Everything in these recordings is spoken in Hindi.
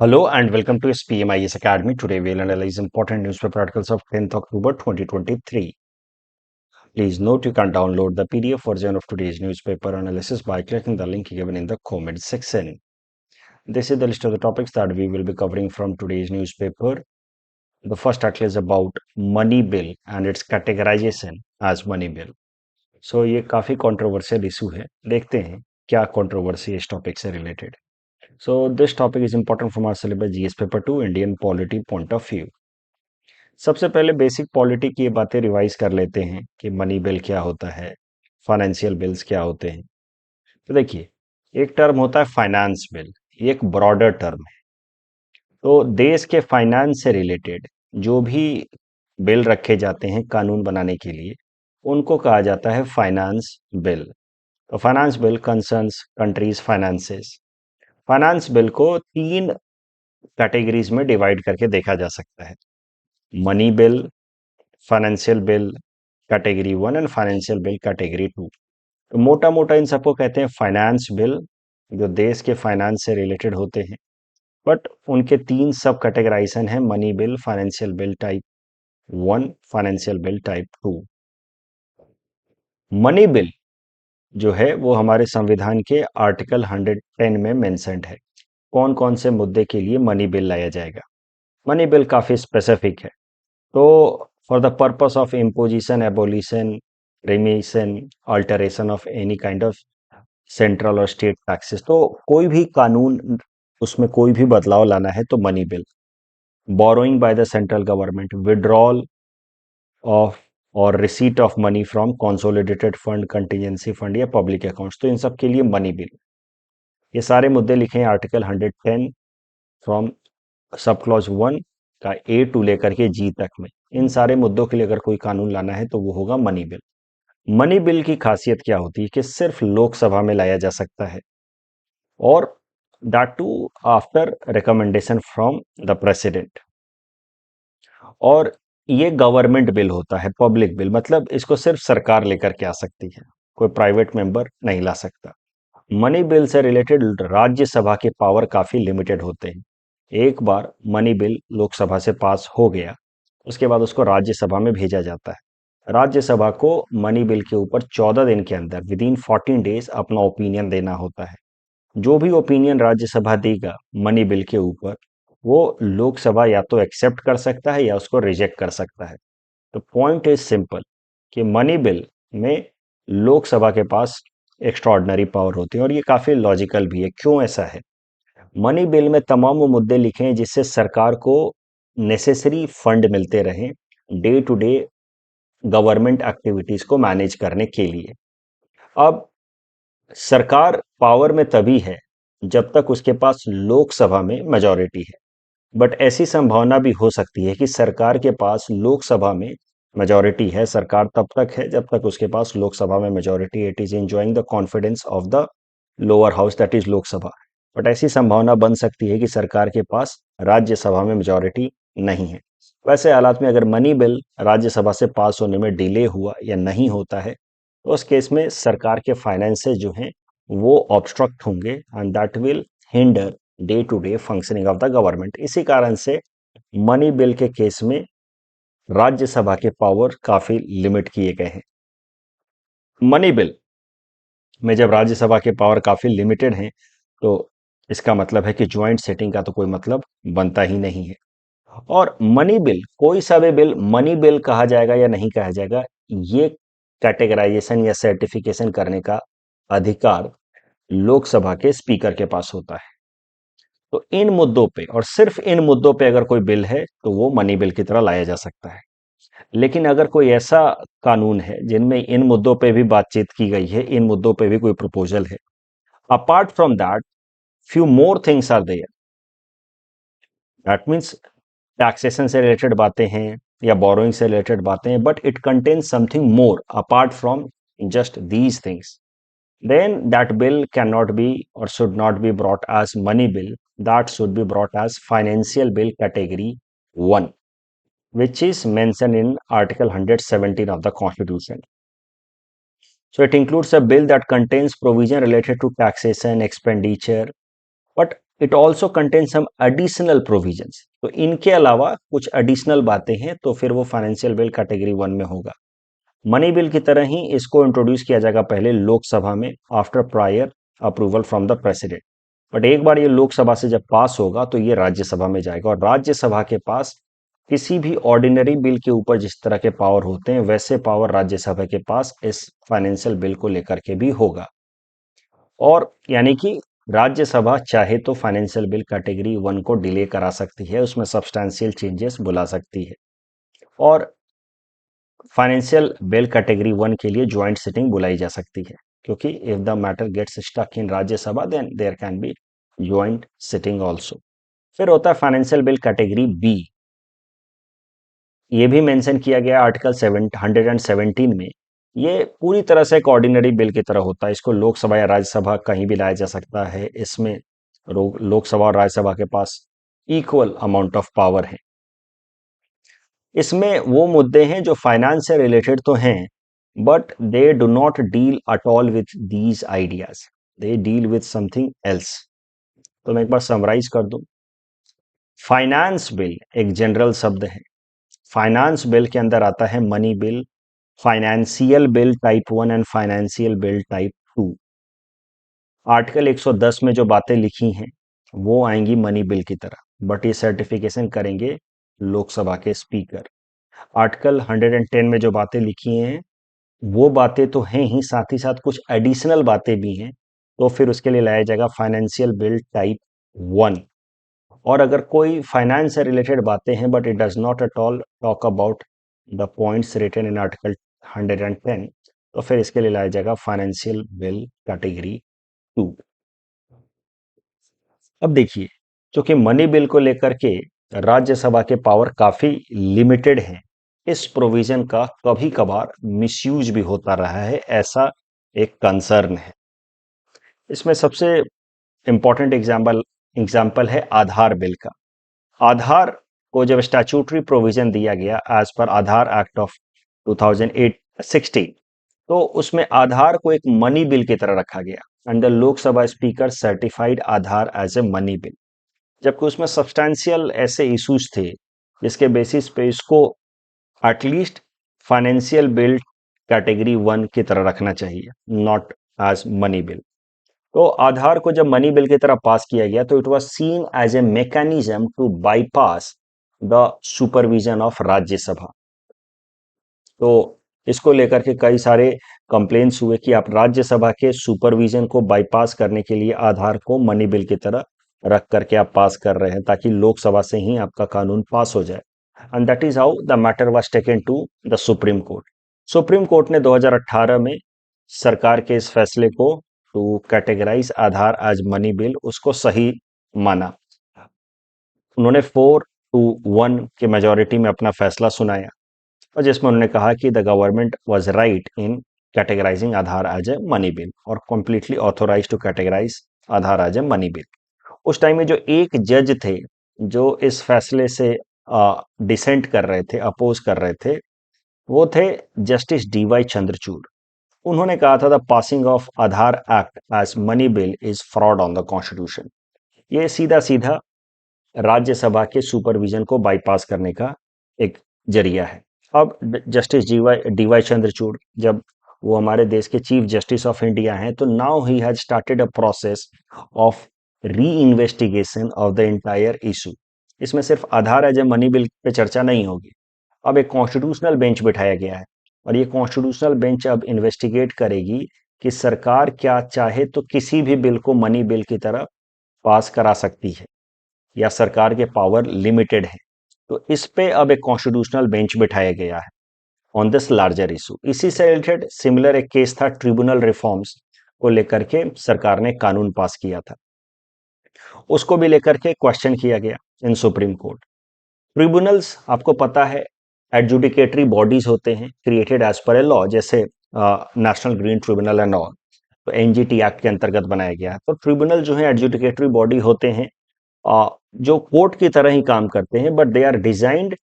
Hello and welcome to SPMIS Academy. Today we'll analyze important newspaper articles of 10th October 2023. Please note you can download the PDF version of today's newspaper analysis by clicking the link given in the comment section. This is the list of the topics that we will be covering from today's newspaper. The first article is about money bill and its categorization as money bill. So ये काफी controversial issue है. देखते हैं क्या controversy इस topic से related. So this topic is important from our syllabus GS paper 2 Indian polity point of view. सबसे पहले बेसिक पॉलिटी की ये बातें रिवाइज कर लेते हैं कि मनी बिल क्या होता है, फाइनेंशियल बिल्स क्या होते हैं। तो देखिए, एक टर्म होता है फाइनेंस बिल, ये एक ब्रॉडर टर्म है। तो देश के फाइनेंस से रिलेटेड जो भी बिल रखे जाते हैं कानून बनाने के लिए, उनको कहा जाता है फाइनेंस बिल। तो finance bill concerns countries finances. Finance bill को तीन कैटेगरीज में डिवाइड करके देखा जा सकता है: money bill, financial bill category 1 and financial bill category 2। तो मोटा मोटा इन सबको कहते हैं फाइनेंस बिल, जो देश के फाइनेंस से रिलेटेड होते हैं। बट उनके तीन सब कैटेगराइजेशन है: money bill, financial bill type 1, financial bill type 2। Money bill जो है वो हमारे संविधान के आर्टिकल 110 में मेंशन्ड है। कौन कौन से मुद्दे के लिए मनी बिल लाया जाएगा। मनी बिल काफी स्पेसिफिक है। तो for the purpose of imposition, abolition, remission, alteration of any kind of central और स्टेट टैक्सेस, तो कोई भी कानून उसमें कोई भी बदलाव लाना है तो money bill. Borrowing by the central government, withdrawal of और receipt of money from consolidated fund, contingency fund या पब्लिक अकाउंट्स, तो इन सब के लिए मनी बिल। ये सारे मुद्दे लिखे हैं आर्टिकल 110 फ्रॉम सब क्लॉज 1 का ए टू लेकर के जी तक में। इन सारे मुद्दों के लिए अगर कोई कानून लाना है तो वो होगा मनी बिल। मनी बिल की खासियत क्या होती है कि सिर्फ लोकसभा में लाया जा सकता है, और that too after recommendation from the president. और ये गवर्नमेंट बिल होता है, पब्लिक बिल, मतलब इसको सिर्फ सरकार लेकर के आ सकती है, कोई प्राइवेट मेंबर नहीं ला सकता। मनी बिल से रिलेटेड राज्यसभा के पावर काफी लिमिटेड होते हैं। एक बार मनी बिल लोकसभा से पास हो गया, उसके बाद उसको राज्यसभा में भेजा जाता है। राज्यसभा को मनी बिल के ऊपर 14 दिन के अंदर, विद इन 14 डेज, अपना ओपिनियन देना होता है। जो भी ओपिनियन राज्यसभा देगा मनी बिल के ऊपर, वो लोकसभा या तो एक्सेप्ट कर सकता है या उसको रिजेक्ट कर सकता है। तो पॉइंट इज सिंपल कि मनी बिल में लोकसभा के पास एक्स्ट्रॉर्डनरी पावर होती है, और ये काफी लॉजिकल भी है। क्यों ऐसा है? मनी बिल में तमाम वो मुद्दे लिखे हैं जिससे सरकार को नेसेसरी फंड मिलते रहें day to day government activities को मैनेज करने के लिए। अब सरकार पावर में तभी है जब तक उसके पास लोकसभा में मेजॉरिटी है। बट ऐसी संभावना भी हो सकती है कि सरकार के पास लोकसभा में मेजॉरिटी है, सरकार तब तक है जब तक उसके पास लोकसभा में majority, it is enjoying the confidence of the lower house, that is Lok Sabha. But ऐसी संभावना बन सकती है कि सरकार के पास राज्यसभा में मेजॉरिटी नहीं है। वैसे हालात में अगर मनी बिल राज्यसभा से पास होने में डिले हुआ या नहीं होता है, तो उस केस में सरकार के फाइनेंसेस जो हैं वो ऑब्स्ट्रक्ट होंगे, and that will hinder day to day functioning of the government. इसी कारण से मनी बिल के केस में राज्यसभा के पावर काफी लिमिट किए गए हैं। मनी बिल में जब राज्यसभा के पावर काफी लिमिटेड हैं, तो इसका मतलब है कि ज्वाइंट सेटिंग का तो कोई मतलब बनता ही नहीं है। और मनी बिल, कोई सा भी बिल मनी बिल कहा जाएगा या नहीं कहा जाएगा, ये कैटेगराइजेशन या सर्टिफिकेशन करने का अधिकार लोकसभा के स्पीकर के पास होता है। तो इन मुद्दों पे, और सिर्फ इन मुद्दों पे, अगर कोई बिल है तो वो मनी बिल की तरह लाया जा सकता है। लेकिन अगर कोई ऐसा कानून है जिनमें इन मुद्दों पे भी बातचीत की गई है, इन मुद्दों पे भी कोई प्रपोजल है, apart from that few more things are there, that means taxation से रिलेटेड बातें हैं या बोरोइंग से रिलेटेड बातें हैं, but it contains something more apart from just these things, then that bill cannot be or should not be brought as money bill. That should be brought as financial bill category 1, which is mentioned in article 117 of the constitution. So it includes a bill that contains provision related to taxation, expenditure, but it also contain some additional provisions, तो इनके अलावा कुछ एडिशनल बातें हैं, तो फिर वो फाइनेंशियल बिल कैटेगरी 1 में होगा। मनी बिल की तरह ही इसको इंट्रोड्यूस किया जाएगा पहले लोकसभा में, after prior approval from the president. But एक बार ये लोकसभा से जब पास होगा तो ये राज्यसभा में जाएगा, और राज्यसभा के पास किसी भी ऑर्डिनरी बिल के ऊपर जिस तरह के पावर होते हैं वैसे पावर राज्यसभा के पास इस फाइनेंशियल बिल को लेकर के भी होगा। और यानी कि राज्यसभा चाहे तो फाइनेंशियल बिल कैटेगरी 1 को डिले करा सकती है, उसमें सब्सटैंशियल चेंजेस बुला सकती है, और फाइनेंशियल बिल कैटेगरी 1 के लिए ज्वाइंट सिटिंग बुलाई जा सकती है, क्योंकि if the matter gets stuck in Rajya Sabha then there can be joint sitting also. फिर होता है फाइनेंशियल बिल कैटेगरी बी। ये भी मेंशन किया गया आर्टिकल 117 में। ये पूरी तरह से एक ऑर्डिनरी बिल की तरह होता है, इसको लोकसभा या राज्यसभा कहीं भी लाया जा सकता है। इसमें लोकसभा और राज्यसभा के पास इक्वल अमाउंट ऑफ पावर है। इसमें वो मुद्दे हैं जो फाइनेंस से रिलेटेड तो हैं, but they do not deal at all with these ideas, they deal with something else. तो मैं एक बार समराइज कर दूं। फाइनेंस बिल एक जनरल शब्द है। फाइनेंस बिल के अंदर आता है money bill, financial bill type 1 and financial bill type 2। Article 110 में जो बातें लिखी हैं वो आएंगी मनी बिल की तरह, बट ये सर्टिफिकेशन करेंगे लोकसभा के स्पीकर। आर्टिकल 110 में जो बातें लिखी हैं वो बातें तो हैं ही, साथ ही साथ कुछ एडिशनल बातें भी हैं, तो फिर उसके लिए लाया जाएगा फाइनेंशियल बिल टाइप 1। और अगर कोई फाइनेंस से रिलेटेड बातें हैं but it does not at all talk about the points written in article 110, तो फिर इसके लिए लाया जाएगा फाइनेंशियल बिल कैटेगरी 2। अब देखिए, क्योंकि मनी बिल को लेकर के राज्यसभा के पावर काफी लिमिटेड हैं, इस प्रोविजन का कभी कभार मिसयूज भी होता रहा है, ऐसा एक कंसर्न है। इसमें सबसे इंपॉर्टेंट एग्जाम्पल है आधार बिल का। आधार को जब स्टैट्यूटरी प्रोविजन दिया गया as per Aadhaar act of 2016, तो उसमें आधार को एक मनी बिल की तरह रखा गया, and the Lok Sabha speaker certified Aadhaar as a money bill, जबकि उसमें सब्सटैंशियल ऐसे इश्यूज थे जिसके बेसिस पे इसको एटलीस्ट फाइनेंशियल बिल कैटेगरी 1 की तरह रखना चाहिए, नॉट एज मनी बिल। तो आधार को जब मनी बिल की तरह पास किया गया तो it was seen as a mechanism to bypass the supervision of Rajya Sabha. तो इसको लेकर के कई सारे कंप्लेंट्स हुए कि आप राज्यसभा के सुपरविजन को बाईपास करने के लिए आधार को मनी बिल की तरह रख करके आप पास कर रहे हैं, ताकि लोकसभा से ही आपका कानून पास हो जाए। And that is how the matter was taken to the supreme court. Supreme court ने 2018 में सरकार के इस फैसले को, to categorise Aadhaar as money bill, उसको सही माना। उन्होंने 4-1 के मेजोरिटी में अपना फैसला सुनाया, और जिसमें उन्होंने कहा कि the government was right in categorising Aadhaar as a money bill और completely authorise to categorise Aadhaar as a money bill. उस टाइम में जो एक जज थे जो इस फैसले से डिसेंट कर रहे थे, अपोज कर रहे थे, वो थे जस्टिस डीवाई चंद्रचूड़। उन्होंने कहा था the passing of Aadhaar act as money bill is fraud on the constitution. ये सीधा सीधा राज्यसभा के सुपरविजन को बाईपास करने का एक जरिया है। अब जस्टिस डीवाई चंद्रचूड़ जब वो हमारे देश के चीफ जस्टिस ऑफ इंडिया हैं, तो now he has started a process of reinvestigation of the entire issue. इसमें सिर्फ Aadhaar as a money bill पे चर्चा नहीं होगी, अब एक कॉन्स्टिट्यूशनल बेंच बिठाया गया है, और ये कॉन्स्टिट्यूशनल बेंच अब इन्वेस्टिगेट करेगी कि सरकार क्या चाहे तो किसी भी बिल को मनी बिल की तरह पास करा सकती है, या सरकार के पावर लिमिटेड है। तो इस पे अब एक कॉन्स्टिट्यूशनल बेंच बिठाया गया है ऑन दिस लार्जर इशू। इसी से रिलेटेड सिमिलर एक केस था ट्रिब्यूनल रिफॉर्म्स को लेकर के, सरकार ने कानून पास किया था, उसको भी लेकर के क्वेश्चन किया गया इन सुप्रीम कोर्ट। ट्रिब्यूनल्स आपको पता है एडजुडिकेटरी बॉडीज होते हैं created as per a law, जैसे national green tribunal and all, तो एनजीटी एक्ट के अंतर्गत बनाया गया है। तो ट्रिब्यूनल जो है एडजुडिकेटरी बॉडी होते हैं, जो कोर्ट की तरह ही काम करते हैं, but they are designed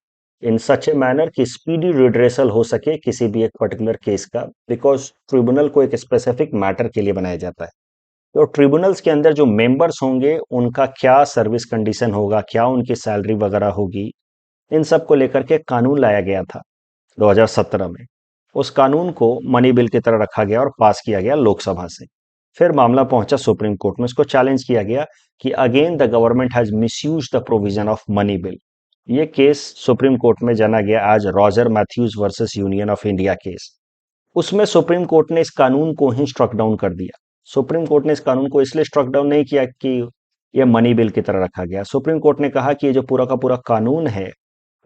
in such a manner कि स्पीडी रिड्रेसल हो सके किसी भी एक पर्टिकुलर केस का, बिकॉज ट्रिब्यूनल को एक स्पेसिफिक मैटर के लिए बनाया जाता है। तो ट्रिब्यूनल्स के अंदर जो मेंबर्स होंगे उनका क्या सर्विस कंडीशन होगा, क्या उनकी सैलरी वगैरह होगी, इन सब को लेकर के कानून लाया गया था 2017 में। उस कानून को मनी बिल की तरह रखा गया और पास किया गया लोकसभा से। फिर मामला पहुंचा सुप्रीम कोर्ट में, इसको चैलेंज किया गया कि again the government has misuse the provision of money bill. ये केस सुप्रीम कोर्ट में जाना गया आज Roger Matthews versus Union of India case. उसमें सुप्रीम कोर्ट ने इस कानून को ही स्ट्रक डाउन कर दिया। सुप्रीम कोर्ट ने इस कानून को इसलिए स्ट्रक डाउन नहीं किया कि यह मनी बिल की तरह रखा गया। सुप्रीम कोर्ट ने कहा कि ये जो पूरा का पूरा कानून है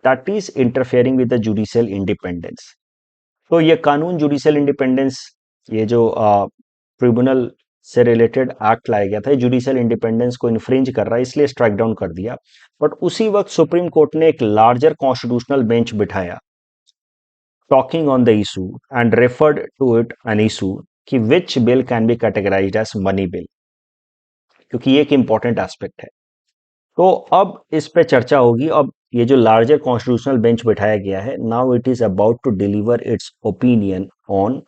that is interfering with the judicial independence. तो ये कानून जुडिशियल इंडिपेंडेंस, ये जो ट्रिब्यूनल से रिलेटेड एक्ट लाया गया था, जुडिशियल इंडिपेंडेंस को इन्फ्रिंज कर रहा है, इसलिए स्ट्राइक डाउन कर दिया। बट उसी वक्त सुप्रीम कोर्ट ने एक लार्जर कॉन्स्टिट्यूशनल बेंच बिठाया talking on the issue and referred to it an issue कि which bill can be categorised as money bill, क्योंकि ये एक इंपॉर्टेंट एस्पेक्ट है। तो अब इस पे चर्चा होगी। अब ये जो लार्जर कॉन्स्टिट्यूशनल बेंच बिठाया गया है, now it is about to deliver its opinion on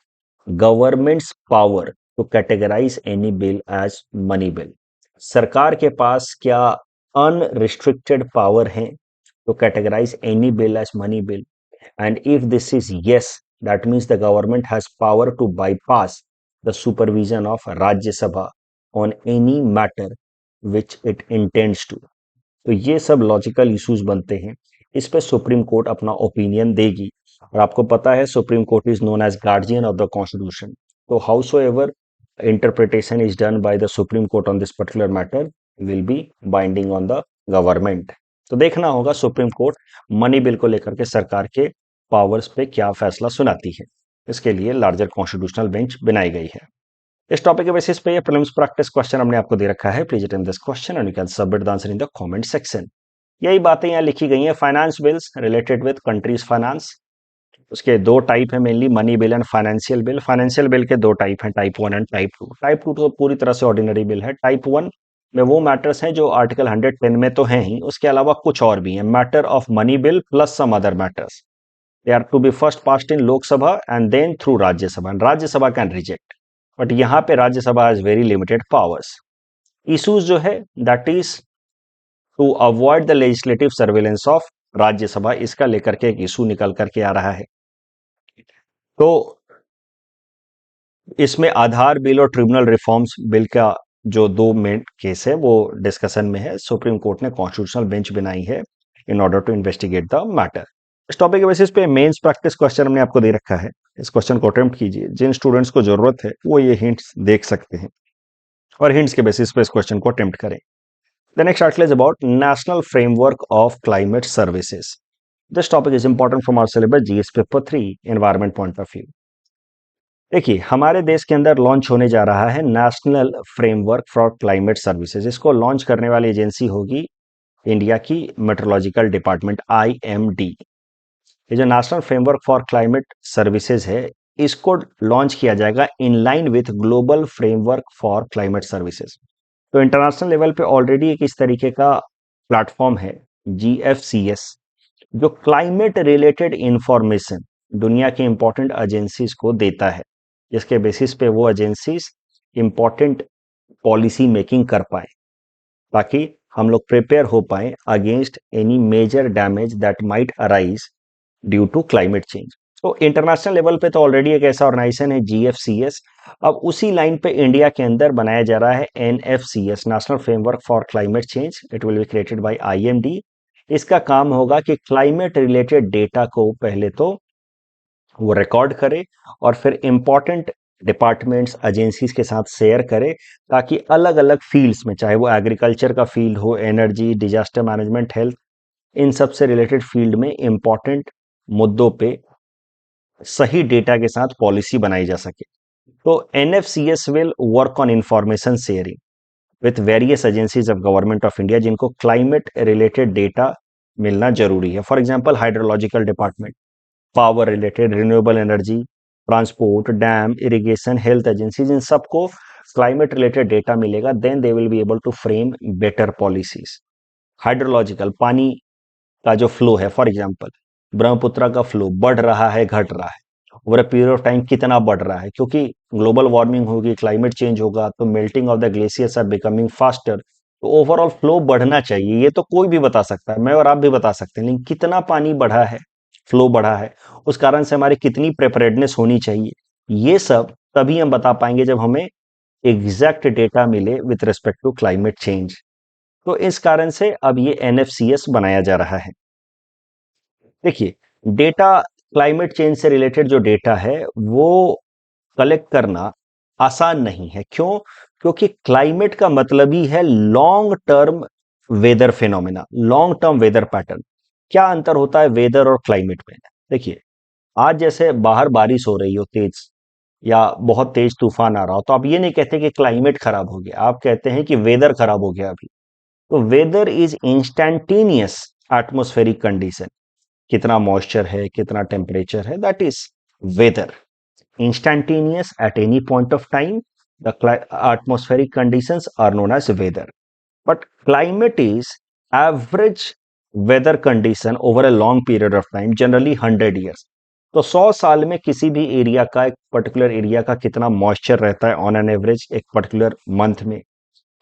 government's power to categorise any bill as money bill. सरकार के पास क्या अनरिस्ट्रिक्टेड पावर है to categorise any bill as money bill? And if this is yes, that means the government has power to bypass the supervision of Rajya Sabha on any matter which it intends to. तो ये सब लॉजिकल इश्यूज बनते हैं। इस पे सुप्रीम कोर्ट अपना ओपिनियन देगी। और आपको पता है supreme Court is known as guardian of the constitution. तो howsoever interpretation is done by the supreme Court on this particular matter will be binding on the government. तो देखना होगा सुप्रीम कोर्ट मनी बिल को लेकर के सरकार के पावर्स पे क्या फैसला सुनाती है। इसके लिए लार्जर कॉन्स्टिट्यूशनल बेंच बनाई गई है। इस टॉपिक के बेसिस पे ये प्रीलिम्स प्रैक्टिस क्वेश्चन हमने आपको दे रखा है। Please attempt this question and you can submit the answer in the comment section. यही बातें यहाँ लिखी गई हैं। Finance bills related with countries finance, उसके दो टाइप है mainly, money bill and financial bill. Financial bill के दो टाइप हैं, टाइप 1 एंड टाइप 2। टाइप 2 तो पूरी तरह से ऑर्डिनरी बिल है। टाइप 1 में वो मैटर्स हैं जो आर्टिकल 110 में तो हैं ही, उसके अलावा कुछ और भी हैं। Matter of money bill plus some other matters, they are to be first passed in Lok Sabha and then through Rajya Sabha, and Rajya Sabha can reject. But यहाँ पे Rajya Sabha has very limited powers. Issues जो है that is to avoid the legislative surveillance of Rajya Sabha, इसका लेकर के एक इशू निकल करके आ रहा है। तो इसमें आधार बिल और ट्रिब्यूनल रिफॉर्म्स बिल का जो दो मेन केस है वो डिस्कशन में है। सुप्रीम कोर्ट ने कॉन्स्टिट्यूशनल बेंच बनाई है in order to investigate the matter. इस टॉपिक के बेसिस पे मेंस प्रैक्टिस क्वेश्चन हमने आपको दे रखा है। इस क्वेश्चन को अटेम्प्ट कीजिए। जिन स्टूडेंट्स को जरूरत है वो ये हिंट्स देख सकते हैं और हिंट्स के बेसिस पे इस क्वेश्चन को अटेम्प्ट करें। The next article is about National Framework of Climate Services. This topic is important from our syllabus GS paper 3 environment point of view. देखिए, हमारे देश के अंदर लॉन्च होने जा रहा है national framework for climate services. इसको लॉन्च करने वाली एजेंसी होगी इंडिया की मेट्रोलॉजिकल डिपार्टमेंट IMD। ये जो national framework for climate services है, इसको लॉन्च किया जाएगा in line with global framework for climate services. तो इंटरनेशनल लेवल पे ऑलरेडी एक इस तरीके का प्लेटफॉर्म है GFCS, जो क्लाइमेट रिलेटेड इंफॉर्मेशन दुनिया के इंपॉर्टेंट एजेंसीज को देता है, जिसके बेसिस पे वो एजेंसीज इंपॉर्टेंट पॉलिसी मेकिंग कर पाए, ताकि हम लोग प्रिपेयर हो पाए against any major damage that might arise due to climate change. तो इंटरनेशनल लेवल पे तो ऑलरेडी एक ऐसा ऑर्गेनाइजेशन है GFCS। अब उसी लाइन पे इंडिया के अंदर बनाया जा रहा है NFCS, national framework for climate change. It will be created by IMD। इसका काम होगा कि क्लाइमेट रिलेटेड डेटा को पहले तो वो रिकॉर्ड करे और फिर इंपॉर्टेंट डिपार्टमेंट्स एजेंसीज के साथ शेयर करे, ताकि अलग अलग फील्ड्स में, चाहे वो एग्रीकल्चर का फील्ड हो, एनर्जी, डिजास्टर मैनेजमेंट, हेल्थ, इन सब से रिलेटेड फील्ड में इंपॉर्टेंट मुद्दों पे सही डेटा के साथ पॉलिसी बनाई जा सके। तो NFCS will work on information sharing with various agencies of government of India, जिनको क्लाइमेट रिलेटेड डेटा मिलना जरूरी है। For example hydrological department, power related, renewable energy, transport, dam, irrigation, health agencies, इन सबको क्लाइमेट रिलेटेड डेटा मिलेगा। Then they will be able to frame better policies. Hydrological, पानी का जो फ्लो है, फॉर एग्जांपल ब्रह्मपुत्र का फ्लो बढ़ रहा है, घट रहा है, over a period of time कितना बढ़ रहा है, क्योंकि ग्लोबल वार्मिंग होगी, क्लाइमेट चेंज होगा, तो melting of the glaciers are becoming faster, तो ओवरऑल फ्लो बढ़ना चाहिए। ये तो कोई भी बता सकता है, मैं और आप भी बता सकते हैं, लेकिन कितना पानी बढ़ा है, फ्लो बढ़ा है, उस कारण से हमारी कितनी प्रिपरेडनेस होनी चाहिए, ये सब तभी हम बता पाएंगे जब हमें एग्जैक्ट डेटा मिले with respect to climate change. तो इस कारण से अब ये एनएफसीएस बनाया जा रहा है। देखिए, डेटा, क्लाइमेट चेंज से रिलेटेड जो डेटा है वो कलेक्ट करना आसान नहीं है। क्यों? क्योंकि क्लाइमेट का मतलब ही है long term weather phenomena, long term weather pattern. क्या अंतर होता है वेदर और क्लाइमेट में? देखिए, आज जैसे बाहर बारिश हो रही हो तेज, या बहुत तेज तूफान आ रहा हो, तो आप ये नहीं कहते कि क्लाइमेट खराब हो गया, आप कहते हैं कि वेदर खराब हो गया अभी। तो weather is instantaneous atmospheric condition, कितना मॉइस्चर है, कितना टेम्परेचर है, that is weather. Instantaneous at any point of time, the atmospheric conditions are known as weather. But climate is average weather condition over a long period of time, generally 100 years. तो 100 साल में किसी भी एरिया का, एक पर्टिकुलर एरिया का कितना मॉइस्चर रहता है ऑन एन एवरेज, एक पर्टिकुलर मंथ में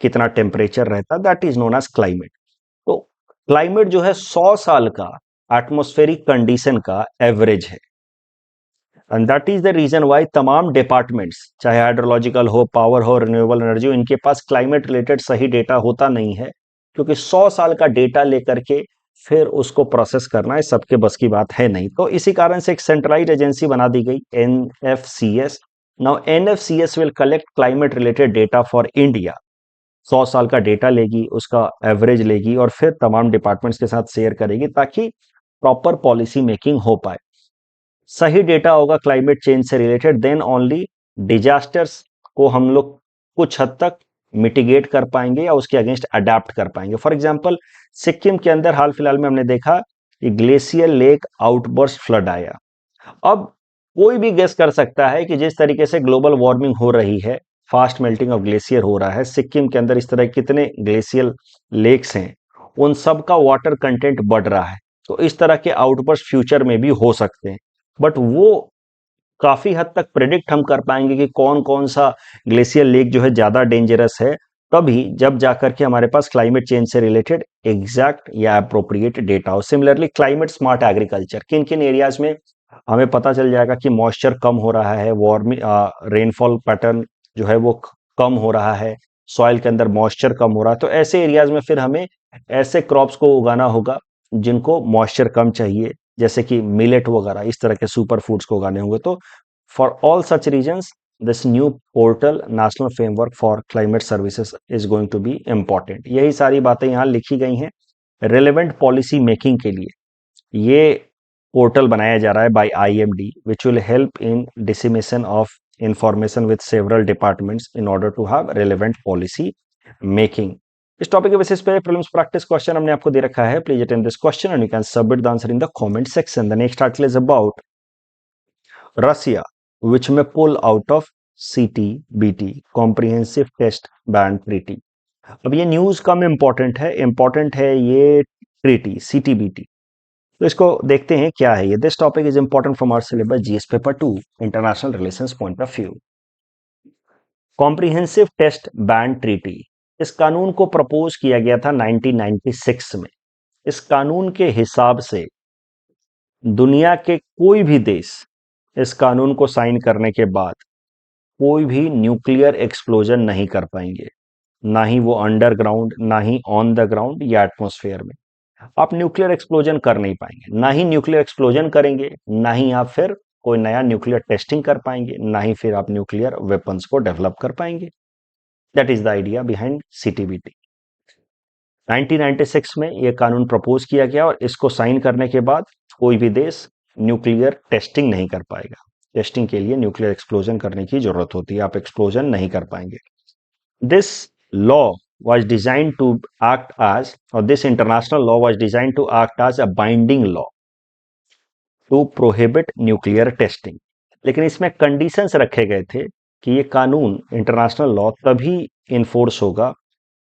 कितना टेम्परेचर रहता है, that is known as climate. तो क्लाइमेट जो है 100 साल का एटमॉस्फेरिक कंडीशन का एवरेज है। And that is the reason why तमाम डिपार्टमेंट्स, चाहे हाइड्रोलॉजिकल हो, पावर हो, रिन्यूएबल एनर्जी हो, इनके पास क्लाइमेट रिलेटेड सही डेटा होता नहीं है, क्योंकि 100 साल का डेटा लेकर के फिर उसको प्रोसेस करना है सबके बस की बात है नहीं। तो इसी कारण से एक सेंट्रलाइज एजेंसी बना दी गई, NFCS. Now NFCS will collect climate related data for India. 100 साल का डेटा लेगी, उसका एवरेज लेगी और फिर तमाम डिपार्टमेंट्स के साथ शेयर करेगी, ताकि प्रॉपर पॉलिसी मेकिंग हो पाए। सही डेटा होगा क्लाइमेट चेंज से रिलेटेड, देन ओनली डिजास्टर्स को हम लोग कुछ हद तक मिटिगेट कर पाएंगे या उसके अगेंस्ट अडेप्ट कर पाएंगे। फॉर एग्जांपल, सिक्किम के अंदर हाल फिलहाल में हमने देखा कि ग्लेशियर लेक आउटबर्स्ट फ्लड आया। अब कोई भी गेस कर सकता है कि जिस तरीके से ग्लोबल वार्मिंग हो रही है, फास्ट मेल्टिंग ऑफ ग्लेशियर हो रहा है, सिक्किम के अंदर इस तरह कितने ग्लेशियल लेक्स हैं, उन सब का वाटर कंटेंट बढ़ रहा है, तो इस तरह के आउटबर्स्ट फ्यूचर में भी हो सकते हैं। बट वो काफी हद तक प्रेडिक्ट हम कर पाएंगे कि कौन कौन सा ग्लेशियर लेक जो है ज्यादा डेंजरस है, तभी जब जाकर के हमारे पास क्लाइमेट चेंज से रिलेटेड एग्जैक्ट या अप्रोप्रिएट डेटा हो। सिमिलरली क्लाइमेट स्मार्ट एग्रीकल्चर, किन किन एरियाज में हमें पता चल जाएगा कि मॉइस्चर कम हो रहा है, वार्मिंग, रेनफॉल पैटर्न जो है वो कम हो रहा है, सॉइल के अंदर मॉइस्चर कम हो रहा है, तो ऐसे एरियाज में फिर हमें ऐसे क्रॉप्स को उगाना होगा जिनको मॉइस्चर कम चाहिए, जैसे कि मिलेट वगैरह, इस तरह के सुपर फूड्स को उगाने होंगे। तो for all such reasons, this new portal national framework for climate services is going to be important. यही सारी बातें यहाँ लिखी गई हैं रिलेवेंट पॉलिसी मेकिंग के लिए। ये पोर्टल बनाया जा रहा है by IMD, which will help in dissemination of information with several departments in order to have relevant policy making. इस टॉपिक के बेसिस पे प्रीलिम्स प्रैक्टिस क्वेश्चन हमने आपको दे रखा है। Please attend this question and you can submit the answer in the comment section. The next article is about Russia which may pull out of CTBT comprehensive test ban treaty. अब ये न्यूज कम इंपॉर्टेंट है, इंपॉर्टेंट है ये ट्रीटी सीटीबीटी। तो इसको देखते हैं क्या है ये। This topic is important from our syllabus GS paper 2 international relations point of view. Comprehensive test ban treaty, इस कानून को प्रपोज किया गया था 1996 में। इस कानून के हिसाब से दुनिया के कोई भी देश इस कानून को साइन करने के बाद कोई भी न्यूक्लियर एक्सप्लोजन नहीं कर पाएंगे, ना ही वो अंडरग्राउंड, ना ही ऑन द ग्राउंड या एटमॉस्फेयर में। आप न्यूक्लियर एक्सप्लोजन कर नहीं पाएंगे, ना ही न्यूक्लियर एक्सप्लोजन करेंगे, ना ही आप फिर कोई नया न्यूक्लियर टेस्टिंग कर पाएंगे, ना ही फिर आप न्यूक्लियर वेपन्स को डेवलप कर पाएंगे। That is the idea behind CTBT. 1996 में यह कानून प्रपोज किया गया और इसको साइन करने के बाद कोई भी देश न्यूक्लियर टेस्टिंग नहीं कर पाएगा। टेस्टिंग के लिए न्यूक्लियर एक्सप्लोजन करने की जरूरत होती है, आप एक्सप्लोजन नहीं कर पाएंगे। This law was designed to act as, or this international law was designed to act as a binding law to prohibit nuclear testing। लेकिन इसमें कंडीशंस रखे गए थे कि ये कानून इंटरनेशनल लॉ तभी इन्फोर्स होगा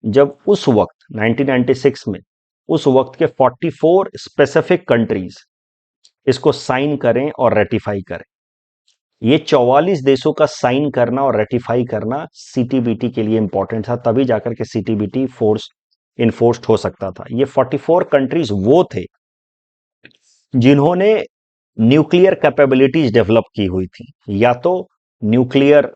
जब उस वक्त 1996 में उस वक्त के 44 स्पेसिफिक कंट्रीज इसको साइन करें और रेटिफाई करें। ये 44 देशों का साइन करना और रेटिफाई करना सीटीबीटी के लिए इंपॉर्टेंट था, तभी जाकर के सीटीबीटी फोर्स इन्फोर्स्ड हो सकता था। ये 44 कंट्रीज वो थे जिन्होंने न्यूक्लियर कैपेबिलिटीज डेवलप की हुई थी, या तो न्यूक्लियर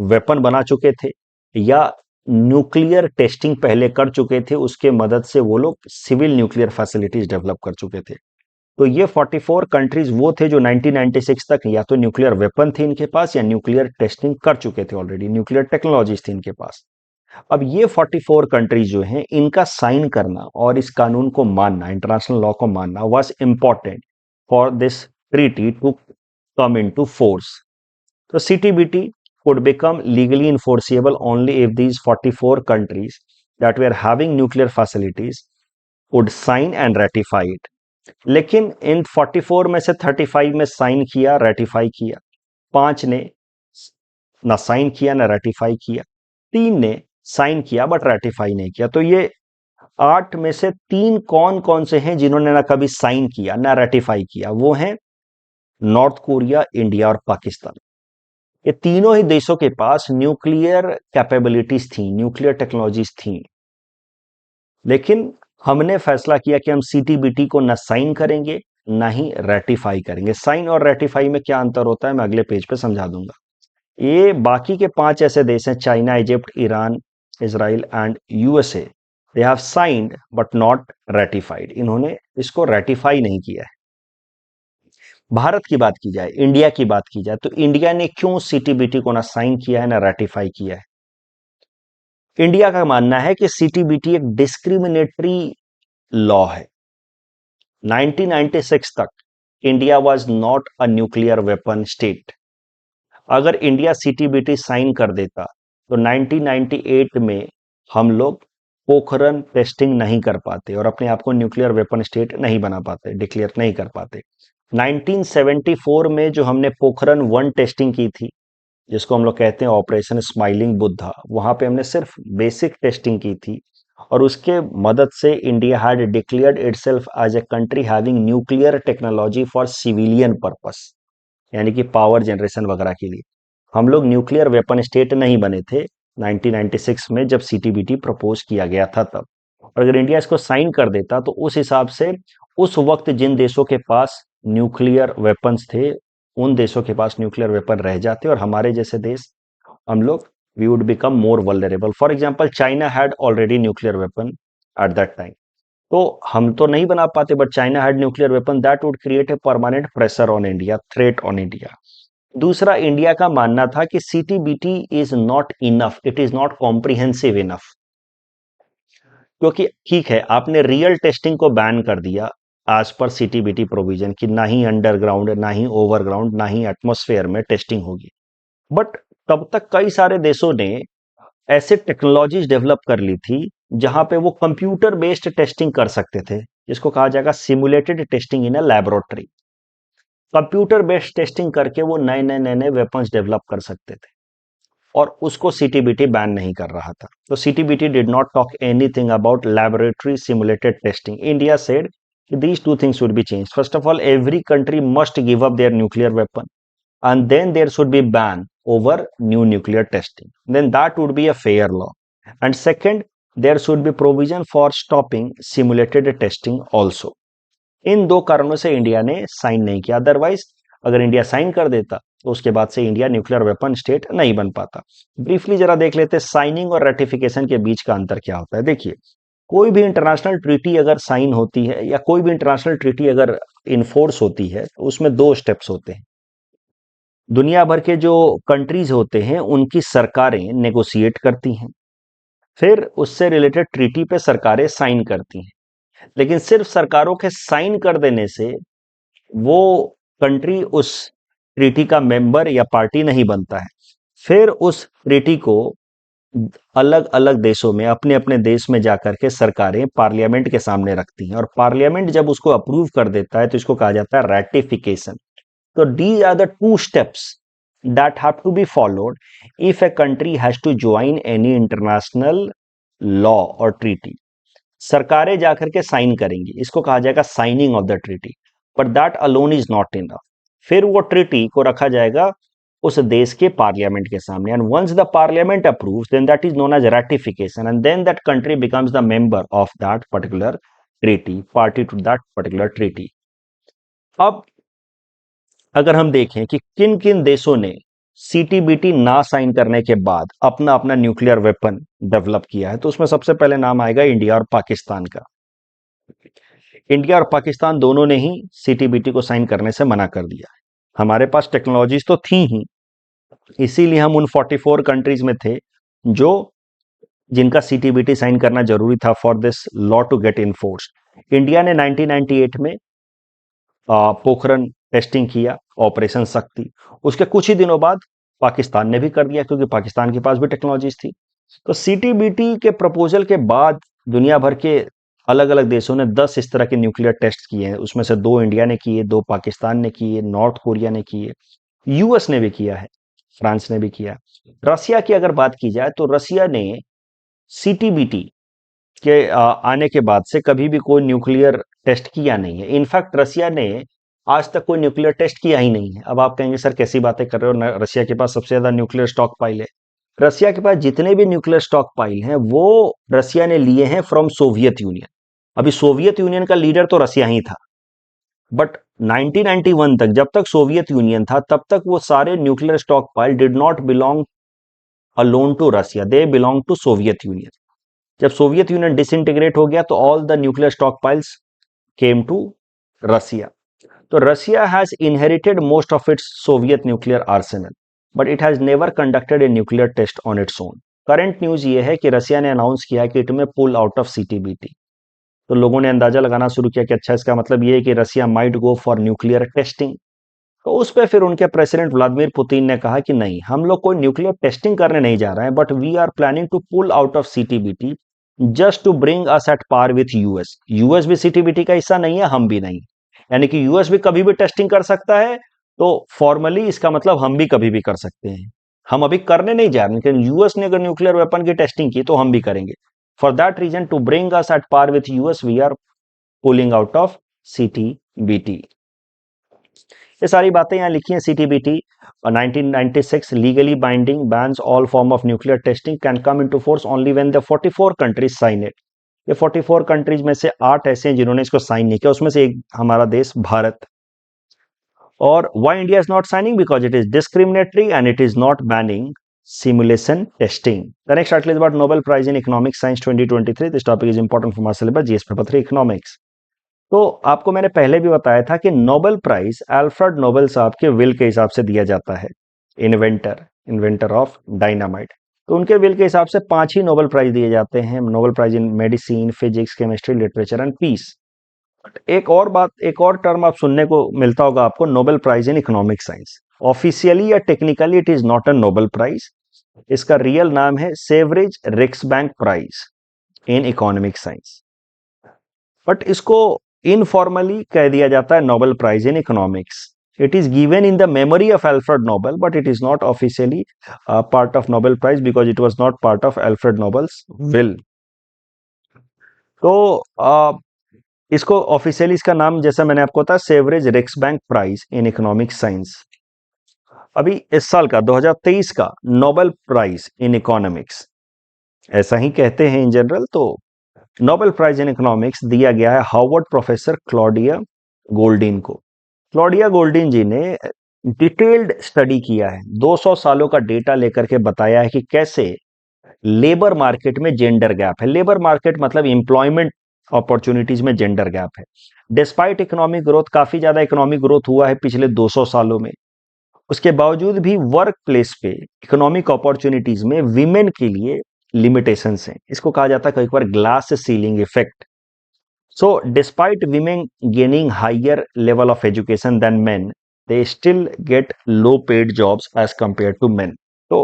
वेपन बना चुके थे, या न्यूक्लियर टेस्टिंग पहले कर चुके थे, उसके मदद से वो लोग सिविल न्यूक्लियर फैसिलिटीज डेवलप कर चुके थे। तो ये 44 कंट्रीज वो थे जो 1996 तक या तो न्यूक्लियर वेपन थे इनके पास, या न्यूक्लियर टेस्टिंग कर चुके थे ऑलरेडी, न्यूक्लियर टेक्नोलॉजीज थी इनके पास। अब ये 44 कंट्रीज जो हैं, इनका साइन करना और इस कानून को मानना, इंटरनेशनल लॉ को मानना, was important for this treaty to come into force. तो CTBT could become legally enforceable only if these 44 countries that were having nuclear facilities would sign and ratify it. लेकिन इन 44 में से 35 में साइन किया, रेटिफाई किया, 5 ने ना साइन किया ना रेटिफाई किया, 3 ने साइन किया बट रेटिफाई नहीं किया। तो ये 8 में से 3 कौन कौन से हैं जिन्होंने ना कभी साइन किया ना रेटिफाई किया? वो हैं नॉर्थ कोरिया, इंडिया और पाकिस्तान। ये तीनों ही देशों के पास न्यूक्लियर कैपेबिलिटीज थी, न्यूक्लियर टेक्नोलॉजीज थी, लेकिन हमने फैसला किया कि हम सीटीबीटी को ना साइन करेंगे ना ही रेटिफाई करेंगे। साइन और रेटिफाई में क्या अंतर होता है मैं अगले पेज पे समझा दूंगा। ये बाकी के 5 ऐसे देश हैं, China, Egypt, Iran, Israel and USA. They have signed but not ratified. इन्होंने इसको रेटिफाई नहीं किया है। भारत की बात की जाए, इंडिया की बात की जाए, तो इंडिया ने क्यों सीटीबीटी को ना साइन किया है ना रेटिफाई किया है? इंडिया का मानना है कि सीटीबीटी एक डिस्क्रिमिनेटरी लॉ है। 1996 तक India was not a nuclear weapon state. अगर इंडिया सीटीबीटी साइन कर देता तो 1998 में हम लोग पोखरण टेस्टिंग नहीं कर पाते और अपने आप को न्यूक्लियर वेपन स्टेट नहीं बना पाते, डिक्लेयर नहीं कर पाते। 1974 में जो हमने पोखरण 1 टेस्टिंग की थी, जिसको हम लोग कहते हैं ऑपरेशन स्माइलिंग बुद्धा, वहां पे हमने सिर्फ बेसिक टेस्टिंग की थी और उसके मदद से India had declared itself as a country having nuclear technology for civilian purpose, यानी कि पावर जनरेशन वगैरह के लिए। हम लोग न्यूक्लियर वेपन स्टेट नहीं बने थे 1996 में जब सीटीबीटी प्रपोज किया गया था तब। और अगर इंडिया इसको साइन कर देता तो उस हिसाब से उस वक्त जिन देशों के पास न्यूक्लियर वेपन्स थे, उन देशों के पास न्यूक्लियर वेपन रह जाते और हमारे जैसे देश, हम लोग, we would become more vulnerable. For example, China had already nuclear weapon at that time. तो हम तो नहीं बना पाते, but China had nuclear weapon, that would create a permanent pressure on India, threat on India. दूसरा, इंडिया का मानना था कि CTBT is not enough, it is not comprehensive enough. क्योंकि ठीक है, आपने रियल टेस्टिंग को बैन कर दिया एज पर सीटीबीटी प्रोविजन कि ना ही अंडरग्राउंड, ना ही ओवरग्राउंड, ना ही एटमॉस्फेयर में टेस्टिंग होगी। बट तब तक कई सारे देशों ने ऐसे टेक्नोलॉजीज डेवलप कर ली थी जहां पे वो कंप्यूटर बेस्ड टेस्टिंग कर सकते थे, जिसको कहा जाएगा simulated testing in a laboratory. Computer based testing करके वो नए नए नए नए वेपन्स डेवलप कर सकते थे और उसको सीटीबीटी बैन नहीं कर रहा था। तो CTBT did not talk anything about laboratory simulated testing. India said these two things should be changed. First of all, every country must give up their nuclear weapon, and then there should be ban over new nuclear testing. Then that would be a fair law. And second, there should be provision for stopping simulated testing also. इन दो कारणों से इंडिया ने साइन नहीं किया। अदरवाइज अगर इंडिया साइन कर देता तो उसके बाद से इंडिया न्यूक्लियर वेपन स्टेट नहीं बन पाता। ब्रीफली जरा देख लेते हैं साइनिंग और रेटिफिकेशन के बीच का अंतर क्या होता है। देखिए, कोई भी इंटरनेशनल ट्रीटी अगर साइन होती है या कोई भी इंटरनेशनल ट्रीटी अगर इन्फोर्स होती है तो उसमें 2 स्टेप्स होते हैं। दुनिया भर के जो कंट्रीज होते हैं उनकी सरकारें नेगोशिएट करती हैं, फिर उससे रिलेटेड ट्रीटी पे सरकारें साइन करती हैं। लेकिन सिर्फ सरकारों के साइन कर देने से वो कंट्री उस ट्रीटी का मेंबर या पार्टी नहीं बनता है। फिर उस ट्रीटी को अलग अलग देशों में, अपने अपने देश में जाकर के सरकारें पार्लियामेंट के सामने रखती हैं और पार्लियामेंट जब उसको अप्रूव कर देता है तो इसको कहा जाता है रैटिफिकेशन। तो these are the two steps that have to be followed if a country has to join any international law or treaty. सरकारें जाकर के साइन करेंगी, इसको कहा जाएगा signing off the treaty, but that alone is not enough. फिर वो ट्रीटी को रखा जाएगा उस देश के पार्लियामेंट के सामने, and once the parliament approves then that is known as ratification, and then that country becomes the member of that particular treaty, party to that particular treaty. अब अगर हम देखें कि किन किन देशों ने सीटीबीटी ना साइन करने के बाद अपना अपना न्यूक्लियर वेपन डेवलप किया है, तो उसमें सबसे पहले नाम आएगा इंडिया और पाकिस्तान का। इंडिया और पाकिस्तान दोनों ने ही सीटीबीटी को साइन करने से मना कर दिया है। हमारे पास टेक्नोलॉजीज तो थी ही, इसीलिए हम उन 44 कंट्रीज में थे जो जिनका सीटीबीटी साइन करना जरूरी था for this law to get enforced. India ने 1998 में पोखरन टेस्टिंग किया, ऑपरेशन शक्ति। उसके कुछ ही दिनों बाद पाकिस्तान ने भी कर दिया, क्योंकि पाकिस्तान के पास भी टेक्नोलॉजीज थी। तो सीटीबीटी के प्रपोजल के बाद दुनिया भर के अलग अलग देशों ने 10 इस तरह के न्यूक्लियर टेस्ट किए हैं। उसमें से 2 इंडिया ने किए, 2 पाकिस्तान ने किए, नॉर्थ कोरिया ने किए, यूएस ने भी किया है, फ्रांस ने भी किया। रसिया की अगर बात की जाए तो रसिया ने सीटीबीटी के आने के बाद से कभी भी कोई न्यूक्लियर टेस्ट किया नहीं है। इनफैक्ट रसिया ने आज तक कोई न्यूक्लियर टेस्ट किया ही नहीं है। अब आप कहेंगे सर कैसी बातें कर रहे हो, रसिया के पास सबसे ज्यादा न्यूक्लियर स्टॉक पाइल है। रसिया के पास जितने भी न्यूक्लियर स्टॉक पाइल हैं वो रसिया ने लिए हैं फ्रॉम सोवियत यूनियन। अभी सोवियत यूनियन का लीडर तो रसिया ही था, बट 1991 तक, जब तक सोवियत यूनियन था, तब तक वो सारे nuclear stockpile did not belong alone to Russia, they belong to Soviet Union. जब सोवियत यूनियन डिसइंटीग्रेट हो गया तो all the nuclear stockpiles came to Russia. तो Russia has inherited most of its Soviet nuclear arsenal, but it has never conducted a nuclear test on its own. Current news ये है कि रसिया ने अनाउंस किया कि इट में पुल आउट ऑफ सीटीबीटी। तो लोगों ने अंदाजा लगाना शुरू किया कि अच्छा, इसका मतलब ये है कि Russia might go for nuclear testing. तो उस पर फिर उनके प्रेसिडेंट व्लादिमीर पुतिन ने कहा कि नहीं, हम लोग कोई न्यूक्लियर टेस्टिंग करने नहीं जा रहे हैं, but we are planning to pull out of CTBT just to bring us at par with US. US भी सीटीबीटी का हिस्सा नहीं है, हम भी नहीं, यानी कि यूएस भी कभी भी टेस्टिंग कर सकता है। तो फॉर्मली इसका मतलब हम भी कभी भी कर सकते हैं। हम अभी करने नहीं जा रहे, लेकिन यूएस ने अगर न्यूक्लियर वेपन की टेस्टिंग की तो हम भी करेंगे। For that reason, to bring us at par with US, we are pulling out of CTBT. ये सारी बातें यहाँ लिखी हैं। CTBT 1996 legally binding, bans all form of nuclear testing, can come into force only when the 44 countries sign it. ये 44 कंट्रीज में से 8 ऐसे हैं जिन्होंने इसको साइन नहीं किया, उसमें से एक हमारा देश भारत। और why India is not signing? Because it is discriminatory and it is not banning simulation testing. The next article is about Nobel Prize in Economics Science 2023. This topic is important for my syllabus GS Paper 3 Economics. तो आपको मैंने पहले भी बताया था कि नोबेल प्राइज अल्फ्रेड नोबेल साहब के विल के हिसाब से दिया जाता है। Inventor of dynamite. तो उनके विल के हिसाब से 5 ही नोबेल प्राइज दिए जाते हैं। Nobel prize in medicine, physics, chemistry, literature and peace. एक और बात, एक और टर्म आप सुनने को मिलता होगा आपको, Nobel prize in economic science. Officially or technically it is not a Nobel prize. इसका रियल नाम है Sveriges Riksbank prize in economic science, but इसको इनफॉर्मली कह दिया जाता है Nobel prize in economics. It is given in the memory of Alfred Nobel, but it is not officially part of Nobel prize because it was not part of Alfred Nobel's will. तो इसको ऑफिशियली इसका नाम, जैसा मैंने आपको बताया, Sveriges Riksbank prize in economic science. अभी इस साल का 2023 का नोबेल प्राइज इन इकोनॉमिक्स ऐसा ही कहते हैं इन जनरल। तो नोबेल प्राइज इन इकोनॉमिक्स दिया गया है हार्वर्ड प्रोफेसर क्लॉडिया गोल्डिन को। क्लॉडिया गोल्डिन जी ने डिटेल्ड स्टडी किया है, 200 सालों का डेटा लेकर के बताया है कि कैसे लेबर मार्केट में जेंडर गैप है। लेबर मार्केट मतलब एम्प्लॉयमेंट अपॉर्चुनिटीज में जेंडर गैप है। डिस्पाइट इकोनॉमिक ग्रोथ, काफी ज्यादा इकोनॉमिक ग्रोथ हुआ है पिछले 200 सालों में, उसके बावजूद भी वर्क प्लेस पे इकोनॉमिक अपॉर्चुनिटीज में विमेन के लिए लिमिटेशंस हैं। इसको कहा जाता है कई बार glass ceiling effect. So despite women gaining higher level of education than men, they still get low paid jobs as compare to men. तो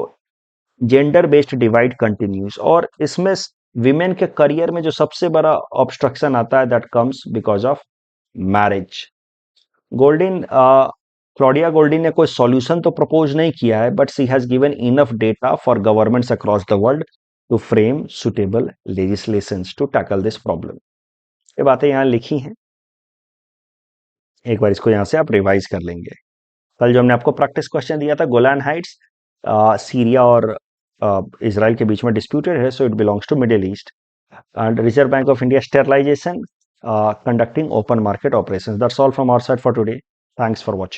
जेंडर बेस्ड डिवाइड कंटिन्यूस, और इसमें विमेन के करियर में जो सबसे बड़ा ऑब्स्ट्रक्शन आता है that comes because of marriage. Goldin Claudia Goldin ने कोई सॉल्यूशन तो प्रपोज नहीं किया है, but she has given enough data for governments across the world to frame suitable legislations to tackle this problem. ये बातें यहां लिखी हैं, एक बार इसको यहां से आप रिवाइज कर लेंगे। कल जो हमने आपको प्रैक्टिस क्वेश्चन दिया था, गोलान हाइट्स सीरिया और इसराइल के बीच में डिस्प्यूटेड है, so it belongs to Middle East. And Reserve Bank of India sterilization, conducting open market operations. That's all from our side for today. Thanks for watching.